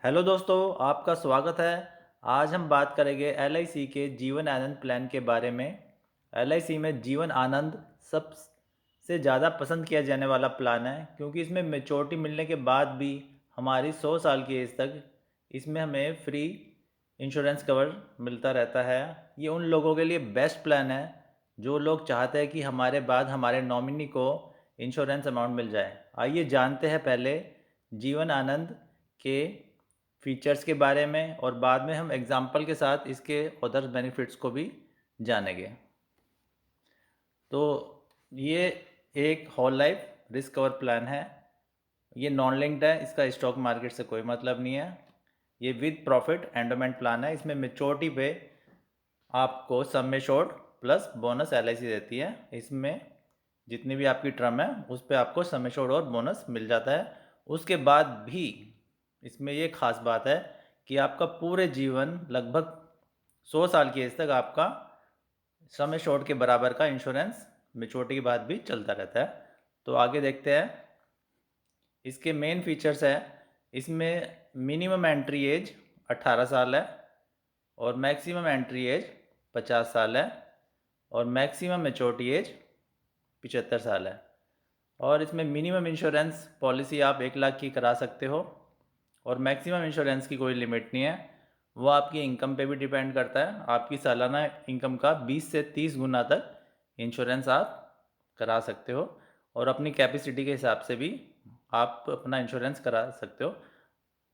Hello दोस्तों, आपका स्वागत है। आज हम बात करेंगे एलआईसी के जीवन आनंद प्लान के बारे में। एलआईसी में जीवन आनंद सबसे ज़्यादा पसंद किया जाने वाला प्लान है, क्योंकि इसमें मेचोरिटी मिलने के बाद भी हमारी 100 साल की एज तक इसमें हमें फ्री इंश्योरेंस कवर मिलता रहता है। ये उन लोगों के लिए बेस्ट प्लान है जो लोग चाहते हैं कि हमारे बाद हमारे नॉमिनी को इंश्योरेंस अमाउंट मिल जाए। आइए जानते हैं पहले जीवन आनंद के फीचर्स के बारे में, और बाद में हम एग्जाम्पल के साथ इसके अदर बेनिफिट्स को भी जानेंगे। तो ये एक whole life risk cover plan है। ये नॉन लिंक्ड है, इसका स्टॉक मार्केट से कोई मतलब नहीं है। ये विद प्रॉफिट एंडोमेंट प्लान है। इसमें मेचोरिटी पे आपको sum assured plus bonus LIC देती है। इसमें जितनी भी आपकी टर्म है उस पर आपको सम एश्योर्ड और बोनस मिल जाता है। उसके बाद भी इसमें ये खास बात है कि आपका पूरे जीवन लगभग 100 साल की एज तक आपका सम एश्योर्ड के बराबर का इंश्योरेंस मेचोरिटी के बाद भी चलता रहता है। तो आगे देखते हैं। इसके मेन फीचर्स है, इसमें मिनिमम एंट्री एज 18 साल है और मैक्सिमम एंट्री एज 50 साल है और मैक्सिमम मेचोरिटी एज 75 साल है। और इसमें मिनिमम इंश्योरेंस पॉलिसी आप 1 लाख की करा सकते हो और मैक्सिमम इंश्योरेंस की कोई लिमिट नहीं है। वो आपकी इनकम पे भी डिपेंड करता है। आपकी सालाना इनकम का 20 से 30 गुना तक इंश्योरेंस आप करा सकते हो और अपनी कैपेसिटी के हिसाब से भी आप अपना इंश्योरेंस करा सकते हो।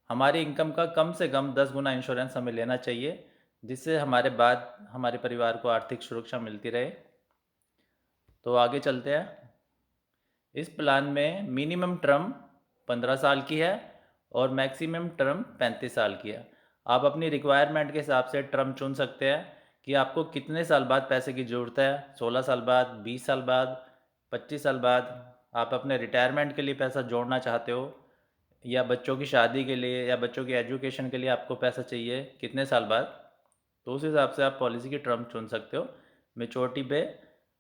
हमारी इनकम का कम से कम 10 गुना इंश्योरेंस हमें लेना चाहिए, जिससे हमारे बाद हमारे परिवार को आर्थिक सुरक्षा मिलती रहे। तो आगे चलते हैं। इस प्लान में मिनिमम टर्म 15 साल की है और मैक्सिमम टर्म 35 साल की है। आप अपनी रिक्वायरमेंट के हिसाब से टर्म चुन सकते हैं कि आपको कितने साल बाद पैसे की ज़रूरत है। 16 साल बाद, 20 साल बाद, 25 साल बाद। आप अपने रिटायरमेंट के लिए पैसा जोड़ना चाहते हो या बच्चों की शादी के लिए या बच्चों की एजुकेशन के लिए आपको पैसा चाहिए कितने साल बाद, तो उस हिसाब से आप पॉलिसी की टर्म चुन सकते हो। मेचोरिटी पे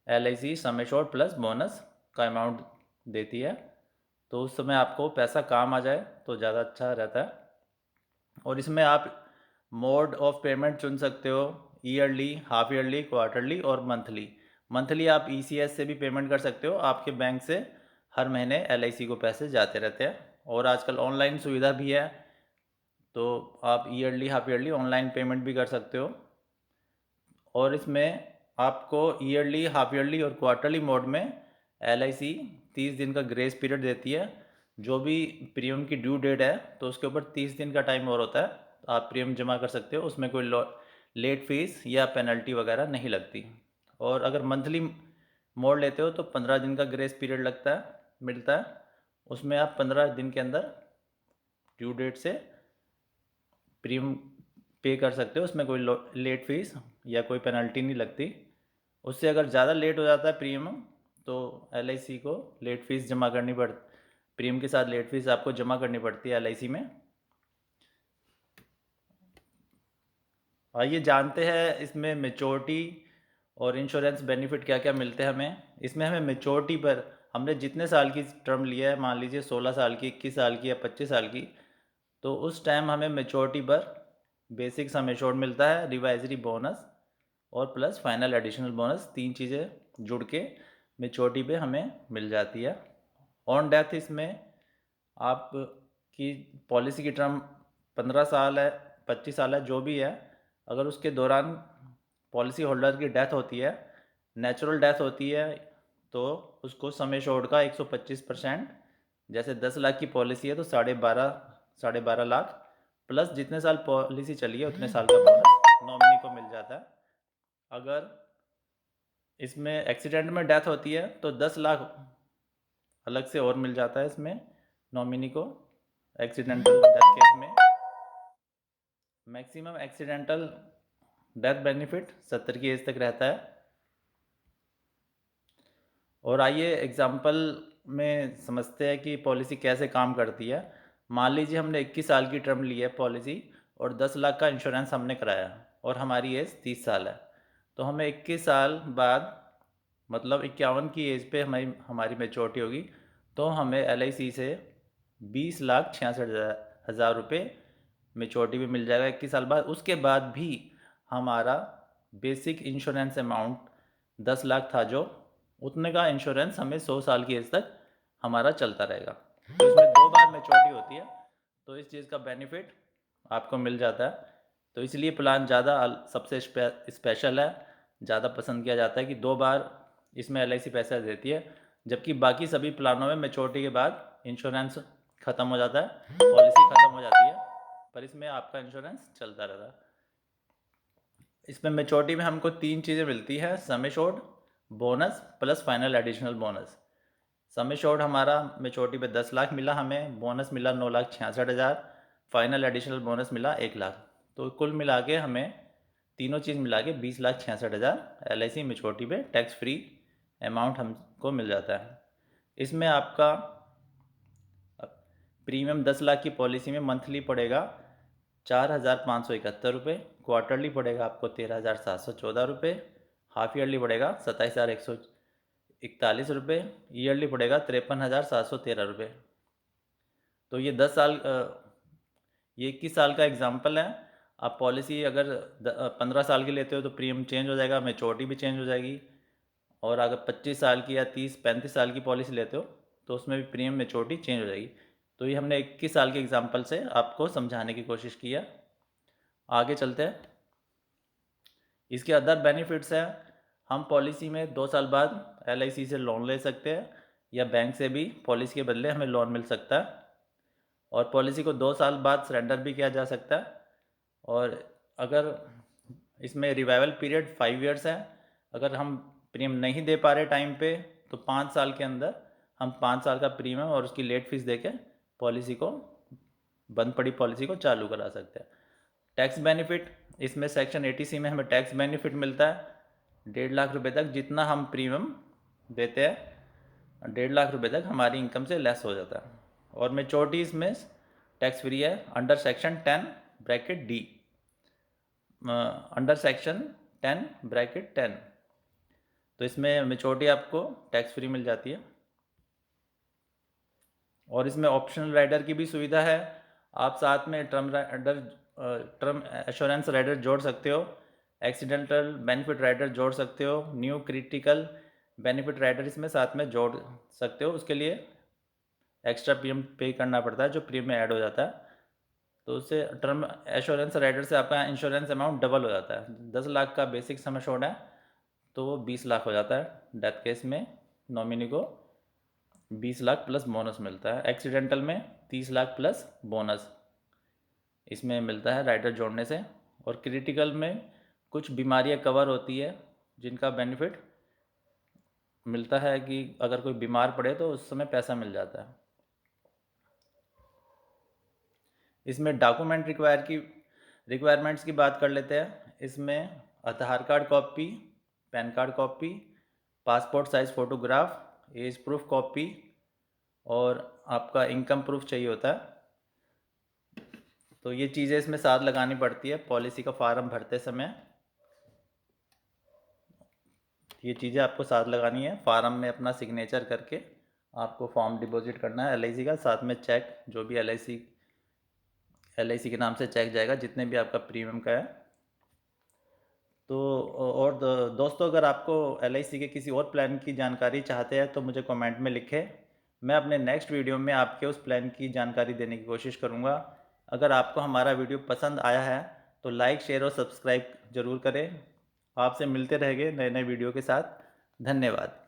LIC sum assured plus bonus का अमाउंट देती है, तो उस समय आपको पैसा काम आ जाए तो ज़्यादा अच्छा रहता है। और इसमें आप मोड ऑफ पेमेंट चुन सकते हो, ईयरली, हाफ ईयरली, क्वार्टरली और मंथली। मंथली आप ईसीएस से भी पेमेंट कर सकते हो। आपके बैंक से हर महीने एलआईसी को पैसे जाते रहते हैं और आजकल ऑनलाइन सुविधा भी है, तो आप yearly, half yearly online payment भी कर सकते हो। और इसमें आपको ईयरली, हाफ ईयरली और क्वार्टरली मोड में एलआईसी 30 दिन का ग्रेस पीरियड देती है। जो भी प्रीमियम की ड्यू डेट है तो उसके ऊपर 30 दिन का टाइम और होता है, तो आप प्रीमियम जमा कर सकते हो। उसमें कोई लेट फीस या पेनल्टी वगैरह नहीं लगती। और अगर मंथली मोड लेते हो तो 15 दिन का ग्रेस पीरियड मिलता है। उसमें आप 15 दिन के अंदर ड्यू डेट से प्रीमियम पे कर सकते हो। उसमें कोई लेट फीस या कोई पेनल्टी नहीं लगती। उससे अगर ज़्यादा लेट हो जाता है प्रीमियम तो एलआईसी को लेट फीस जमा करनी प्रीमियम के साथ लेट फीस आपको जमा करनी पड़ती है एलआईसी में। आइए जानते हैं इसमें मेचोरिटी और इंश्योरेंस बेनिफिट क्या क्या मिलते हैं हमें। इसमें हमें मेचोरिटी पर हमने जितने साल की टर्म लिया है, मान लीजिए 16 साल की, 21 साल की या 25 साल की, तो उस टाइम हमें मेचोरिटी पर बेसिक सम एश्योर्ड मिलता है, रिवाइजरी बोनस और प्लस फाइनल एडिशनल बोनस। 3 चीज़ें जुड़ के मेचोरिटी पे हमें मिल जाती है। ऑन डेथ इसमें आपकी पॉलिसी की टर्म 15 साल है, 25 साल है, जो भी है, अगर उसके दौरान पॉलिसी होल्डर की डेथ होती है, नेचुरल डेथ होती है, तो उसको सम एश्योर्ड का 125%, जैसे 10 लाख की पॉलिसी है तो 12.5 लाख प्लस जितने साल पॉलिसी चली है उतने साल का बोनस नॉमिनी को मिल जाता है। अगर इसमें एक्सीडेंट में डेथ होती है तो 10 लाख अलग से और मिल जाता है इसमें नॉमिनी को एक्सीडेंटल डेथ केस में। मैक्सिमम एक्सीडेंटल डेथ बेनिफिट 70 की एज तक रहता है। और आइए एग्जाम्पल में समझते हैं कि पॉलिसी कैसे काम करती है। मान लीजिए हमने 21 साल की टर्म ली है पॉलिसी और 10 लाख का इंश्योरेंस हमने कराया और हमारी एज 30 साल है, तो हमें 21 साल बाद मतलब 51 की एज पे हमारी हमारी मेचोरिटी होगी, तो हमें एलआईसी से 20,66,000 रुपये मेच्योरिटी भी मिल जाएगा 21 साल बाद। उसके बाद भी हमारा बेसिक इंश्योरेंस अमाउंट 10 लाख था जो, उतने का इंश्योरेंस हमें 100 साल की एज तक हमारा चलता रहेगा। तो इसमें 2 बार मेच्योरिटी होती है, तो इस चीज़ का बेनिफिट आपको मिल जाता है। तो इसलिए प्लान ज़्यादा सबसे स्पेशल है, ज़्यादा पसंद किया जाता है कि 2 बार इसमें LIC पैसा देती है, जबकि बाकी सभी प्लानों में मेच्योरिटी के बाद इंश्योरेंस ख़त्म हो जाता है, पॉलिसी ख़त्म हो जाती है, पर इसमें आपका इंश्योरेंस चलता रहता है। इसमें मेच्योरिटी में हमको 3 चीज़ें मिलती है, sum assured, bonus plus final additional bonus. Sum assured हमारा मेच्योरिटी पे 10 लाख मिला हमें, बोनस मिला 9,66,000, फाइनल एडिशनल बोनस मिला 1 लाख। तो कुल मिला के हमें तीनों चीज़ मिला के 20,66,000 LIC मेच्योरिटी पे टैक्स फ्री अमाउंट हमको मिल जाता है। इसमें आपका प्रीमियम 10 लाख की पॉलिसी में मंथली पड़ेगा 4,571 रुपये, क्वार्टरली पड़ेगा आपको 13,714 रुपये, हाफ ईयरली पड़ेगा 27,141 रुपये, ईयरली पड़ेगा 53,713 रुपये। तो ये 10 साल ये 21 साल का एग्जाम्पल है। आप पॉलिसी अगर 15 साल की लेते हो तो प्रीमियम चेंज हो जाएगा, मेच्योरिटी भी चेंज हो जाएगी। और अगर 25 साल की या 30-35 साल की पॉलिसी लेते हो तो उसमें भी प्रीमियम मेच्योरिटी चेंज हो जाएगी। तो ये हमने 21 साल के एग्जाम्पल से आपको समझाने की कोशिश की है। आगे चलते हैं। इसके अदर बेनिफिट्स हैं, हम पॉलिसी में 2 साल बाद LIC से लोन ले सकते हैं, या बैंक से भी पॉलिसी के बदले हमें लोन मिल सकता है। और पॉलिसी को 2 साल बाद सरेंडर भी किया जा सकता है। और अगर इसमें रिवाइवल पीरियड 5 ईयर्स है, अगर हम प्रीमियम नहीं दे पा रहे टाइम पे तो 5 साल के अंदर हम 5 साल का प्रीमियम और उसकी लेट फीस देके पॉलिसी को, बंद पड़ी पॉलिसी को चालू करा सकते हैं। टैक्स बेनिफिट, इसमें सेक्शन 80C में हमें टैक्स बेनिफिट मिलता है 1.5 लाख रुपए तक। जितना हम प्रीमियम देते हैं 1.5 लाख रुपए तक हमारी इनकम से लेस हो जाता है। और मेच्योरिटी इसमें टैक्स फ्री है under section 10(D), under section 10(10). तो इसमें मेच्योरिटी आपको टैक्स फ्री मिल जाती है। और इसमें ऑप्शनल राइडर की भी सुविधा है, आप साथ में टर्म एश्योरेंस राइडर जोड़ सकते हो, एक्सीडेंटल बेनिफिट राइडर जोड़ सकते हो, न्यू क्रिटिकल बेनिफिट राइडर इसमें साथ में जोड़ सकते हो। उसके लिए एक्स्ट्रा प्रीमियम पे करना पड़ता है जो प्रीमियम में ऐड हो जाता है। तो उससे टर्म एश्योरेंस राइडर से आपका इंश्योरेंस अमाउंट डबल हो जाता है। 10 लाख का बेसिक सम एश्योर्ड है तो वो 20 लाख हो जाता है। डेथ केस में नॉमिनी को 20 लाख प्लस बोनस मिलता है। एक्सीडेंटल में 30 लाख प्लस बोनस इसमें मिलता है राइडर जोड़ने से। और क्रिटिकल में कुछ बीमारियां कवर होती है जिनका बेनिफिट मिलता है कि अगर कोई बीमार पड़े तो उस समय पैसा मिल जाता है। इसमें डॉक्यूमेंट रिक्वायरमेंट्स की बात कर लेते हैं। इसमें Aadhaar card copy, PAN card copy, passport size photograph, age proof copy और आपका इनकम प्रूफ चाहिए होता है। तो ये चीज़ें इसमें साथ लगानी पड़ती है पॉलिसी का फॉर्म भरते समय। ये चीज़ें आपको साथ लगानी है। फॉर्म में अपना सिग्नेचर करके आपको फॉर्म डिपॉजिट करना है LIC का, साथ में चेक, जो भी LIC के नाम से चेक जाएगा जितने भी आपका प्रीमियम का है। तो और दोस्तों, अगर आपको LIC के किसी और प्लान की जानकारी चाहते हैं तो मुझे कमेंट में लिखें। मैं अपने नेक्स्ट वीडियो में आपके उस प्लान की जानकारी देने की कोशिश करूँगा। अगर आपको हमारा वीडियो पसंद आया है तो लाइक, शेयर और सब्सक्राइब ज़रूर करें। आपसे मिलते रहेंगे नए नए वीडियो के साथ। धन्यवाद।